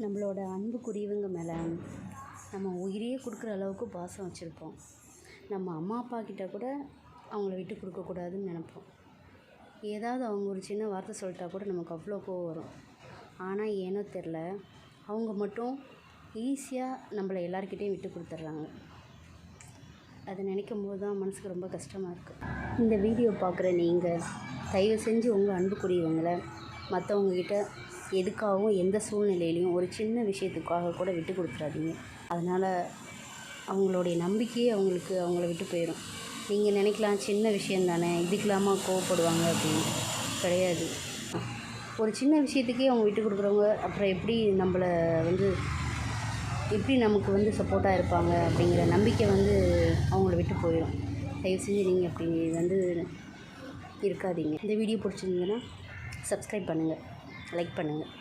நம்மளோட அன்புக்குரியவங்க மேலே நம்ம உயிரையே கொடுக்குற அளவுக்கு பாசம் வச்சுருப்போம். நம்ம அம்மா அப்பா கிட்ட கூட அவங்கள விட்டு கொடுக்கக்கூடாதுன்னு நினப்போம். ஏதாவது அவங்க ஒரு சின்ன வார்த்தை சொல்லிட்டா கூட நமக்கு அவ்வளோ கோவம் வரும். ஆனால் ஏனோ தெரில, அவங்க மட்டும் ஈஸியாக நம்மளை எல்லாருக்கிட்டையும் விட்டு கொடுத்துட்றாங்க. அதை நினைக்கும் போது தான் மனசுக்கு ரொம்ப கஷ்டமாக இருக்குது. இந்த வீடியோ பார்க்குற நீங்கள் தயவு செஞ்சு உங்கள் அன்புக்குரியவங்களை மற்றவங்கக்கிட்ட எதுக்காகவும் எந்த சூழ்நிலையிலையும் ஒரு சின்ன விஷயத்துக்காக கூட விட்டு கொடுத்துறாதீங்க. அதனால் அவங்களுடைய நம்பிக்கையே அவங்கள விட்டு போயிடும். நீங்கள் நினைக்கலாம் சின்ன விஷயம் தானே, இதுக்கெல்லாமா கோவப்படுவாங்க அப்படின்னு. கிடையாது. ஒரு சின்ன விஷயத்துக்கே அவங்க விட்டு கொடுக்குறவங்க அப்புறம் எப்படி நமக்கு சப்போர்ட்டாக இருப்பாங்க அப்படிங்கிற நம்பிக்கை அவங்கள விட்டு போயிடும். தயவு செஞ்சு நீங்கள் அப்படி இருக்காதீங்க. இந்த வீடியோ பிடிச்சிருந்ததுன்னா சப்ஸ்கிரைப் பண்ணுங்கள், லைக் பண்ணுங்கள்.